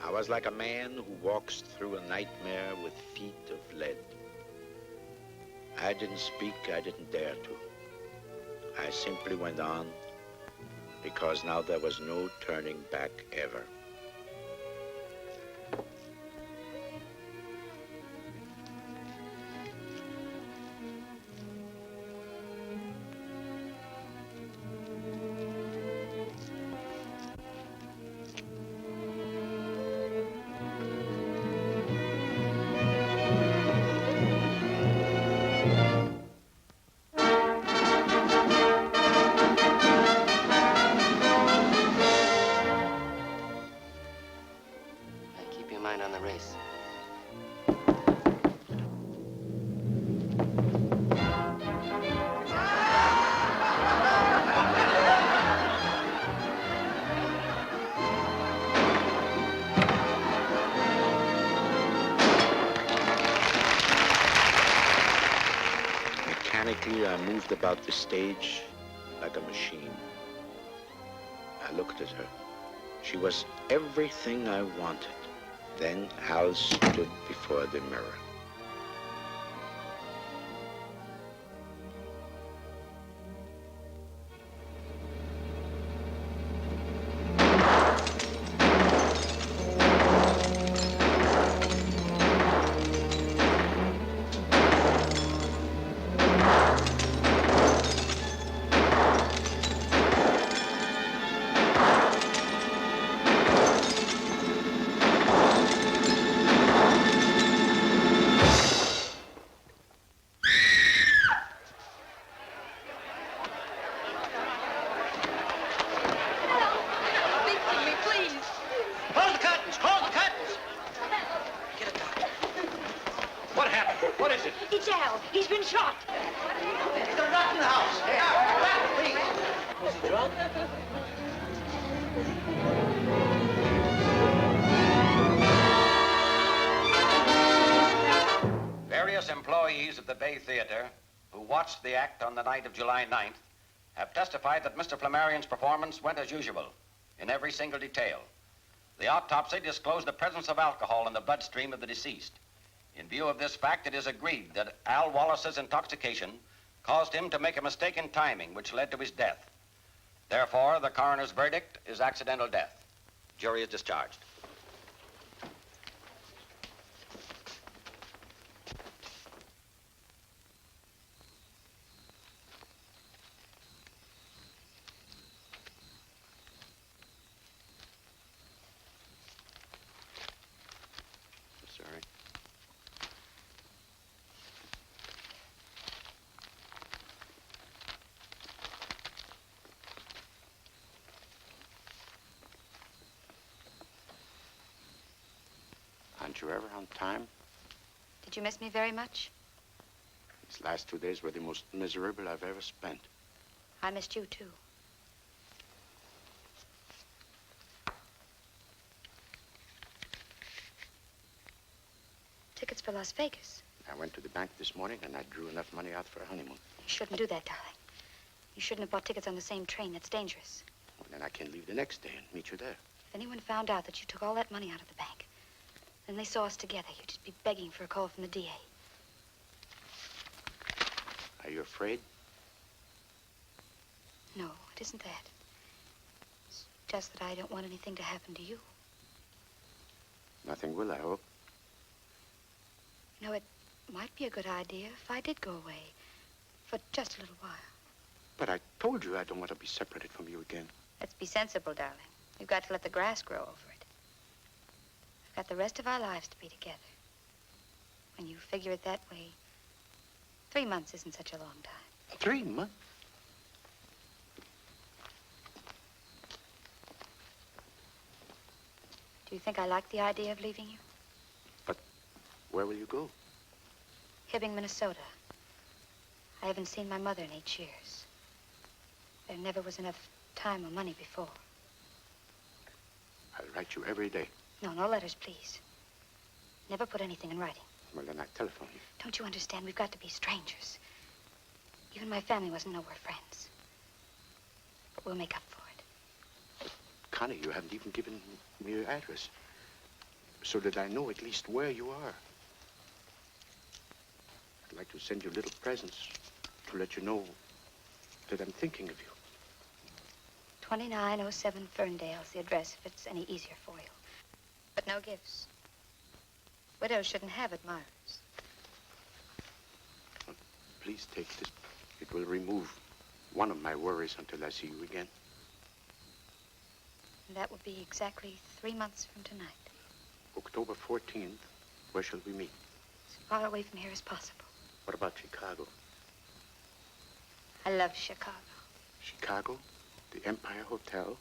I was like a man who walks through a nightmare with feet of lead. I didn't speak, I didn't dare to. I simply went on because now there was no turning back ever. Keep your mind on the race. Mechanically, I moved about the stage like a machine. I looked at her. She was everything I wanted. Then Hal stood before the mirror. happened? What is it? It's Al. He's been shot. There's a rat in the house. Rat, please. Was he drunk? Various employees of the Bay Theater who watched the act on the night of July 9th have testified that Mr. Flamarion's performance went as usual in every single detail. The autopsy disclosed the presence of alcohol in the bloodstream of the deceased. In view of this fact, it is agreed that Al Wallace's intoxication caused him to make a mistake in timing, which led to his death. Therefore, the coroner's verdict is accidental death. Jury is discharged. Sorry. Aren't you ever on time? Did you miss me very much? These last 2 days were the most miserable I've ever spent. I missed you, too. Tickets for Las Vegas. I went to the bank this morning and I drew enough money out for a honeymoon. You shouldn't do that, darling. You shouldn't have bought tickets on the same train. That's dangerous. Well, then I can leave the next day and meet you there. If anyone found out that you took all that money out of the bank, then they saw us together, you'd just be begging for a call from the DA. Are you afraid? No, it isn't that. It's just that I don't want anything to happen to you. Nothing will, I hope. You know, it might be a good idea if I did go away for just a little while. But I told you I don't want to be separated from you again. Let's be sensible, darling. You've got to let the grass grow over it. We've got the rest of our lives to be together. When you figure it that way, 3 months isn't such a long time. 3 months? Do you think I like the idea of leaving you? But where will you go? Hibbing, Minnesota. I haven't seen my mother in 8 years. There never was enough time or money before. I'll write you every day. No, no letters, please. Never put anything in writing. Well, then I telephone you. Don't you understand? We've got to be strangers. Even my family wasn't know we're friends. But we'll make up for it. Connie, you haven't even given me your address. So that I know at least where you are. I'd like to send you little presents to let you know that I'm thinking of you. 2907 Ferndale's the address if it's any easier for you. But no gifts. Widows shouldn't have admirers. Please take this. It will remove one of my worries until I see you again. And that will be exactly 3 months from tonight. October 14th, where shall we meet? As far away from here as possible. What about Chicago? I love Chicago. Chicago? The Empire Hotel?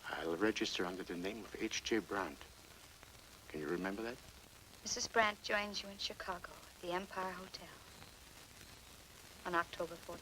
I'll register under the name of H.J. Brandt. Can you remember that? Mrs. Brandt joins you in Chicago at the Empire Hotel on October 14th.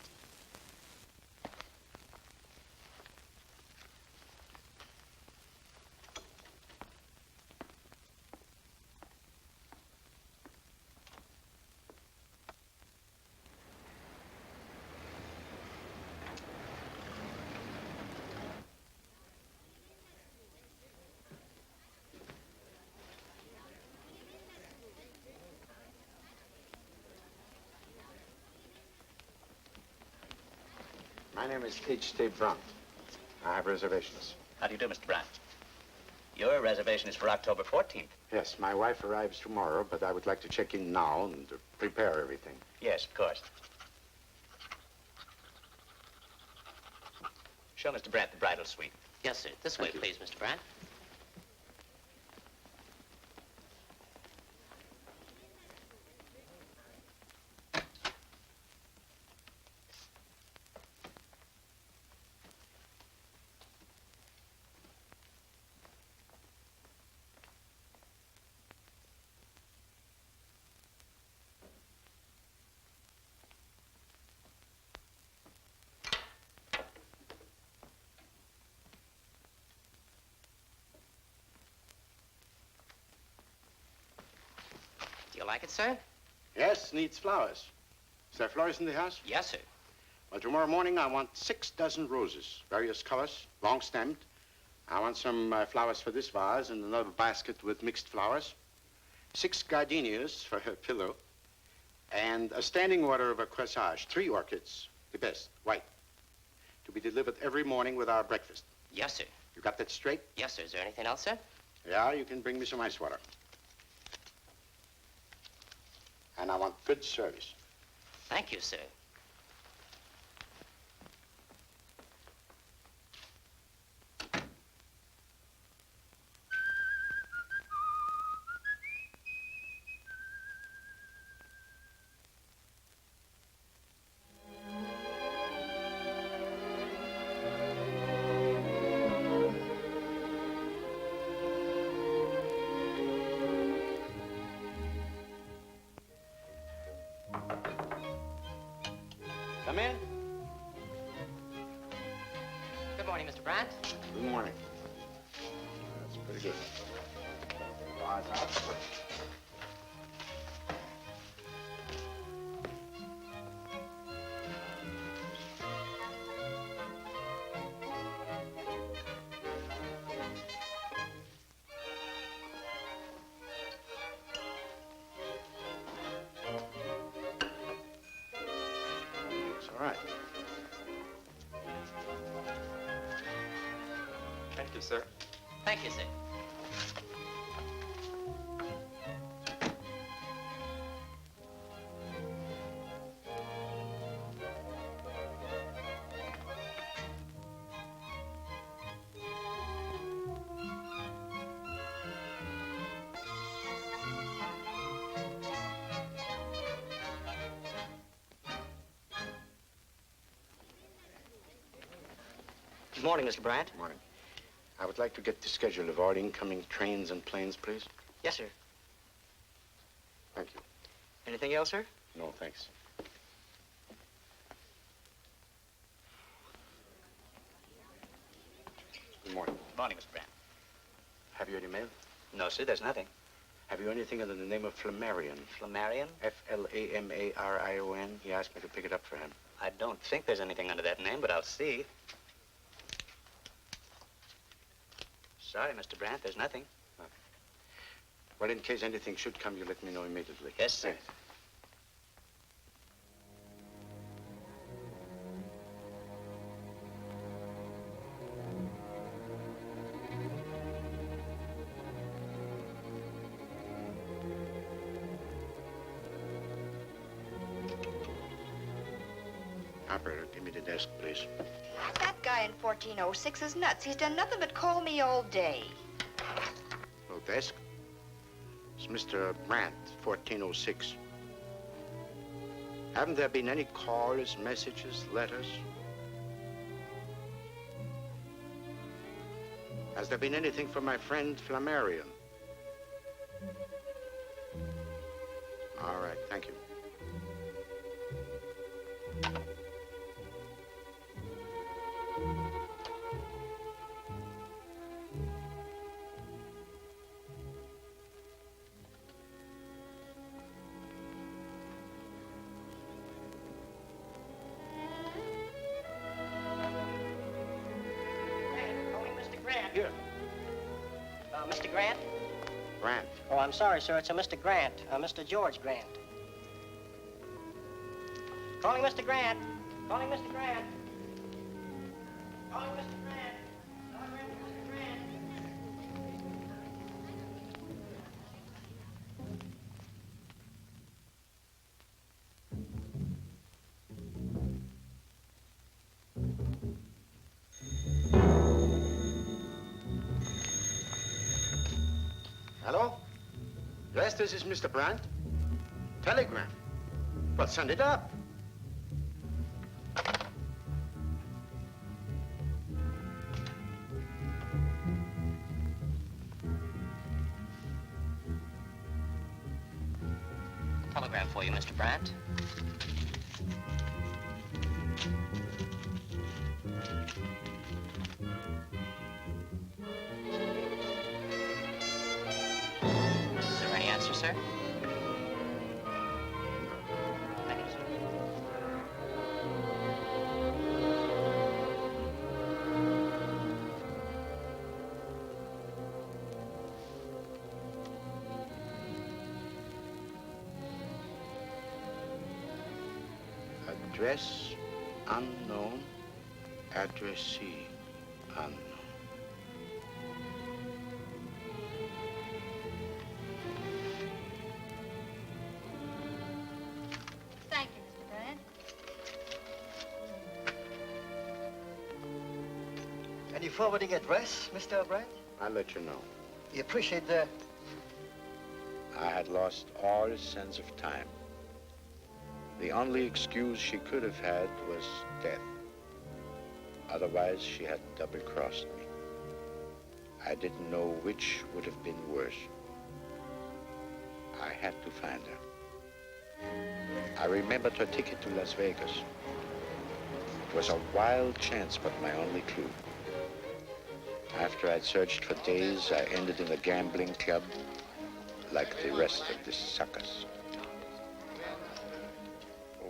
My name is H.J. Brandt. I have reservations. How do you do, Mr. Brandt? Your reservation is for October 14th. Yes, my wife arrives tomorrow, but I would like to check in now and prepare everything. Yes, of course. Show Mr. Brandt the bridal suite. Yes, sir. This way, please, Mr. Brandt. You like it, sir? Yes, needs flowers. Is there flowers in the house? Yes, sir. Well, tomorrow morning I want 6 dozen roses, various colors, long-stemmed. I want some flowers for this vase and another basket with mixed flowers. 6 gardenias for her pillow. And a standing order of a corsage, 3 orchids, the best, white, to be delivered every morning with our breakfast. Yes, sir. You got that straight? Yes, sir. Is there anything else, sir? Yeah, you can bring me some ice water. And I want good service. Thank you, sir. Come in. Good morning, Mr. Brandt. Good morning. That's pretty good. Bars out. It's all right. Thank you, sir. Thank you, sir. Good morning, Mr. Bryant. Good morning. I would like to get the schedule of all incoming trains and planes, please. Yes, sir. Thank you. Anything else, sir? No, thanks. Good morning. Good morning, Mr. Bryant. Have you any mail? No, sir, there's nothing. Have you anything under the name of Flamarion? Flamarion? F-L-A-M-A-R-I-O-N. He asked me to pick it up for him. I don't think there's anything under that name, but I'll see. Sorry, Mr. Brandt, there's nothing. Well, in case anything should come, you let me know immediately. Yes, sir. Thanks. Operator, give me the desk, please. That guy in 1406 is nuts. He's done nothing but call me all day. No desk? It's Mr. Brandt, 1406. Haven't there been any calls, messages, letters? Has there been anything from my friend Flamarion? All right, thank you. Here. Mr. Grant? Grant. Oh, I'm sorry, sir. It's a Mr. Grant. Mr. George Grant. Calling Mr. Grant. Calling Mr. Grant. Calling Mr. Grant. Mr. Grant. Hello? Yes, this is Mr. Brandt. Telegram. Well, send it up. Telegram for you, Mr. Brandt. Is there any answer, sir? Address unknown. Addressee unknown. Thank you, Mr. Brand. Any forwarding address, Mr. Brand? I'll let you know. We appreciate the... I had lost all sense of time. The only excuse she could have had was death. Otherwise, she had double-crossed me. I didn't know which would have been worse. I had to find her. I remembered her ticket to Las Vegas. It was a wild chance, but my only clue. After I'd searched for days, I ended in a gambling club like the rest of the suckers.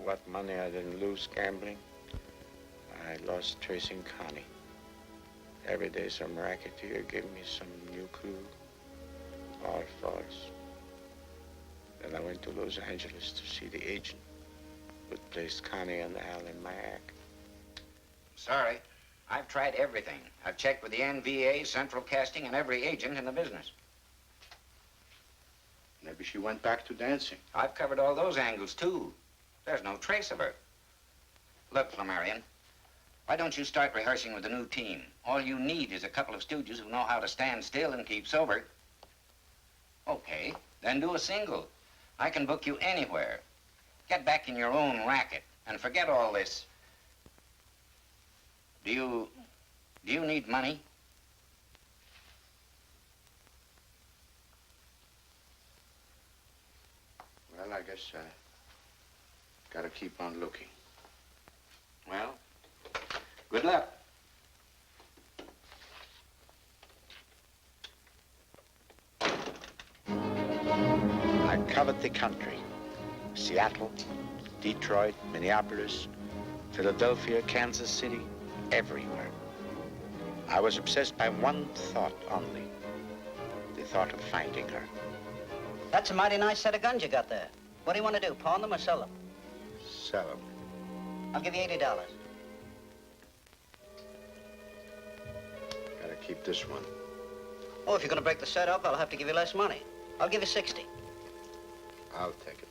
What money I didn't lose gambling, I lost tracing Connie. Every day some racketeer gave me some new clue, all false. Then I went to Los Angeles to see the agent who'd placed Connie and Al in my act. Sorry. I've tried everything. I've checked with the NVA, Central Casting, and every agent in the business. Maybe she went back to dancing. I've covered all those angles, too. There's no trace of her. Look, Flamarion, why don't you start rehearsing with the new team? All you need is a couple of stooges who know how to stand still and keep sober. Okay, then do a single. I can book you anywhere. Get back in your own racket and forget all this. Do you need money? Well, I guess I gotta keep on looking. Well, good luck. I covered the country. Seattle, Detroit, Minneapolis, Philadelphia, Kansas City, everywhere. I was obsessed by one thought only. The thought of finding her. That's a mighty nice set of guns you got there. What do you want to do, pawn them or sell them? Sell them. I'll give you $80. Gotta keep this one. Oh, if you're going to break the set up, I'll have to give you less money. I'll give you 60. I'll take it.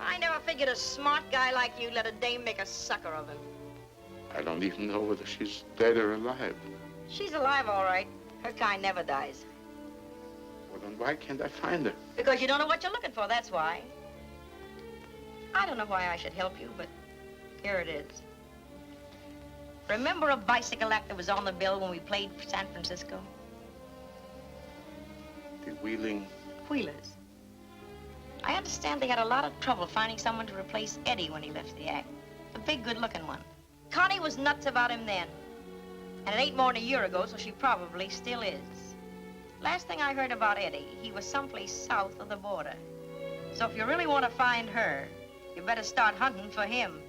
I never figured a smart guy like you let a dame make a sucker of him. I don't even know whether she's dead or alive. She's alive, all right. Her kind never dies. Well, then why can't I find her? Because you don't know what you're looking for, that's why. I don't know why I should help you, but here it is. Remember a bicycle act that was on the bill when we played San Francisco? The Wheeling... Wheelers. I understand they had a lot of trouble finding someone to replace Eddie when he left the act. The big, good-looking one. Connie was nuts about him then. And it ain't more than a year ago, so she probably still is. Last thing I heard about Eddie, he was someplace south of the border. So if you really want to find her, you better start hunting for him.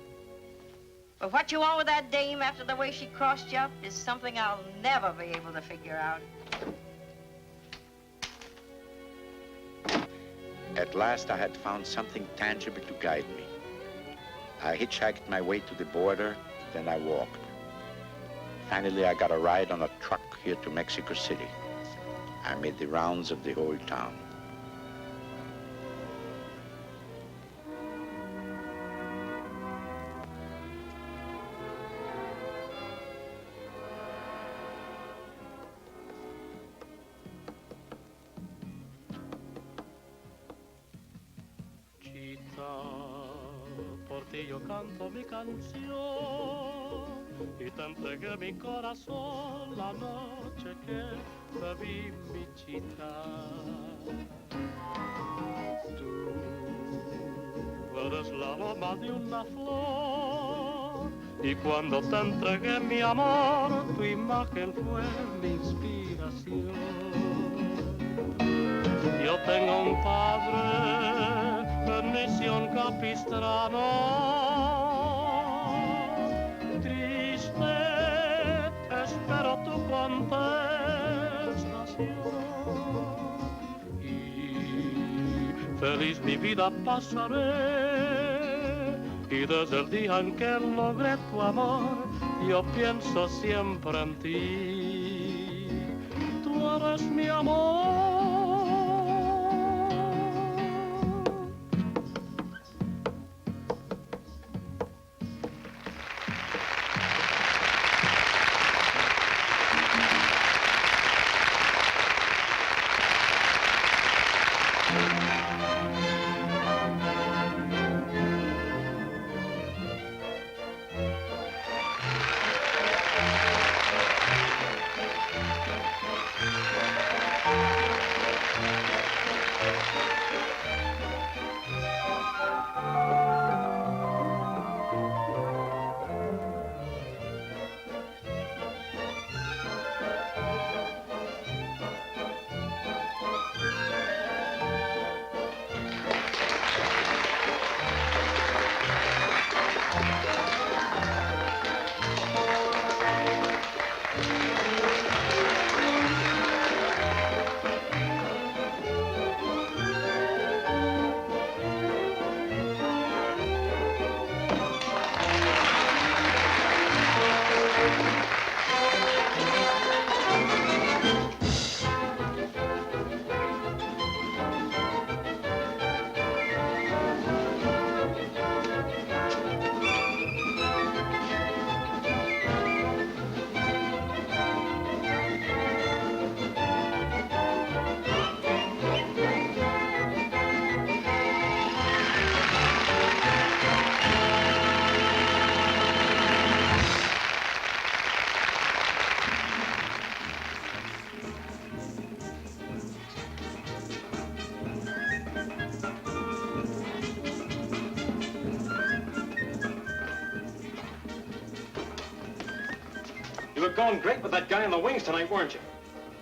But what you want with that dame after the way she crossed you up is something I'll never be able to figure out. At last, I had found something tangible to guide me. I hitchhiked my way to the border, then I walked. Finally, I got a ride on a truck here to Mexico City. I made the rounds of the whole town. Por ti yo canto mi canción y te entregué mi corazón la noche que te vi, mi chica. Tú eres la aroma de una flor y cuando te entregué mi amor, tu imagen fue mi inspiración. Yo tengo un padre en misión capistrano, triste feliz mi vida pasaré. Y desde el día en que logré tu amor, yo pienso siempre en ti. Tú eres mi amor. You were going great with that guy in the wings tonight, weren't you?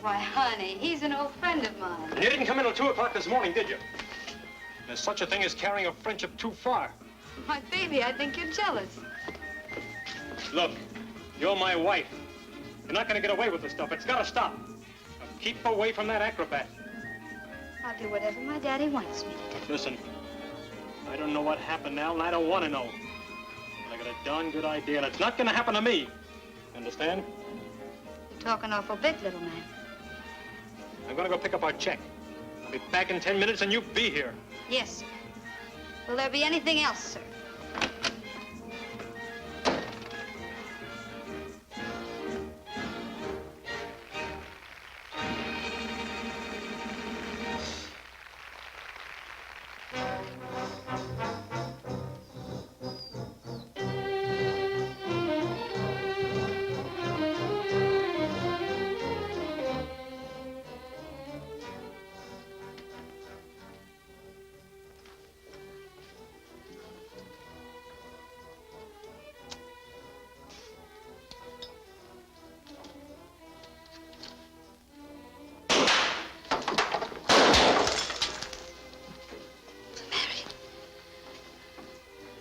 Why, honey, he's an old friend of mine. And you didn't come in till 2 o'clock this morning, did you? There's such a thing as carrying a friendship too far. My baby, I think you're jealous. Look, you're my wife. You're not going to get away with this stuff. It's got to stop. Now keep away from that acrobat. I'll do whatever my daddy wants me to do. Listen, I don't know what happened now, and I don't want to know. But I got a darn good idea, and it's not going to happen to me. Understand? You're talking awful big, little man. I'm going to go pick up our check. I'll be back in 10 minutes, and you be here. Yes, sir. Will there be anything else, sir?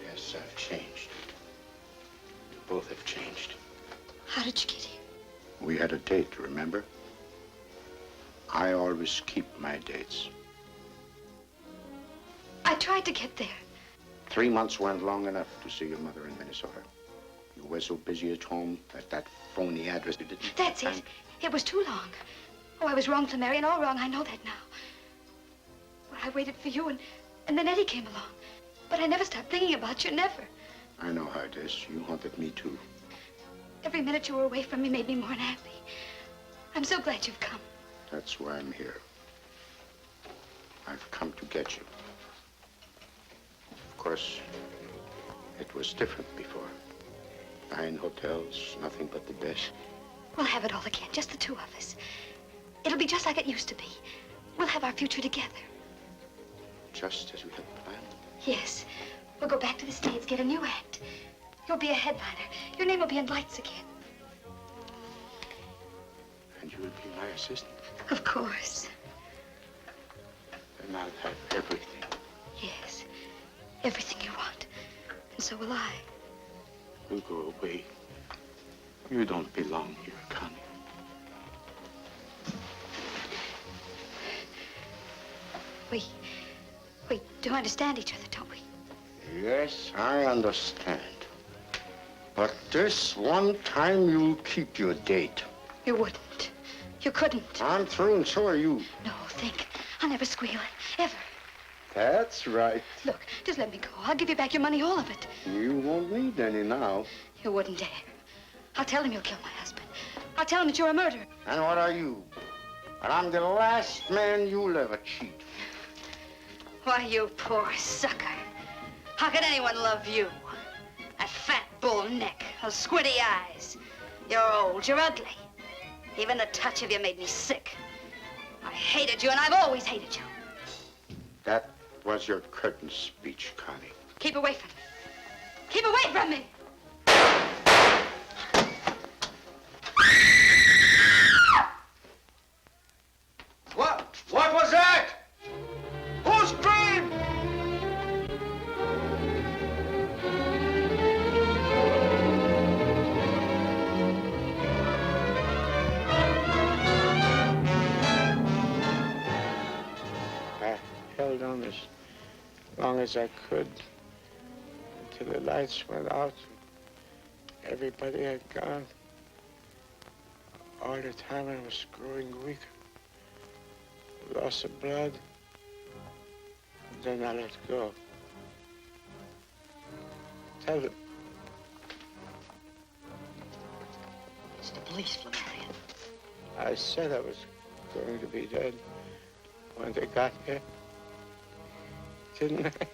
Yes, I've changed. We both have changed. How did you get here? We had a date, remember? I always keep my dates. I tried to get there. 3 months weren't long enough to see your mother in Minnesota. You were so busy at home at that phony address you didn't... That's it. It was too long. Oh, I was wrong, Flamarion, all wrong. I know that now. Well, I waited for you, and then Eddie came along. But I never stopped thinking about you, never. I know how it is. You haunted me, too. Every minute you were away from me made me more unhappy. I'm so glad you've come. That's why I'm here. I've come to get you. Of course, it was different before. 9 hotels, nothing but the best. We'll have it all again, just the two of us. It'll be just like it used to be. We'll have our future together. Just as we had planned. Yes. We'll go back to the States, get a new act. You'll be a headliner. Your name will be in lights again. And you will be my assistant. Of course. And I'll have everything. Yes. Everything you want. And so will I. We'll go away. You don't belong here, Connie. We do understand each other, don't we? Yes, I understand. But this one time you'll keep your date. You wouldn't. You couldn't. I'm through and so are you. No, think. I'll never squeal, ever. That's right. Look, just let me go. I'll give you back your money, all of it. You won't need any now. You wouldn't dare. I'll tell him you'll kill my husband. I'll tell him that you're a murderer. And what are you? But I'm the last man you'll ever cheat. Why, you poor sucker. How could anyone love you? That fat bull neck, those squinty eyes. You're old, you're ugly. Even the touch of you made me sick. I hated you, and I've always hated you. That was your curtain speech, Connie. Keep away from me. Keep away from me! What was that? Who screamed? I held on as long as I could until the lights went out. Everybody had gone. All the time I was growing weaker. Loss of blood. Then I let go. Tell them. It's the police, Flamarion. I said I was going to be dead when they got here. Didn't I?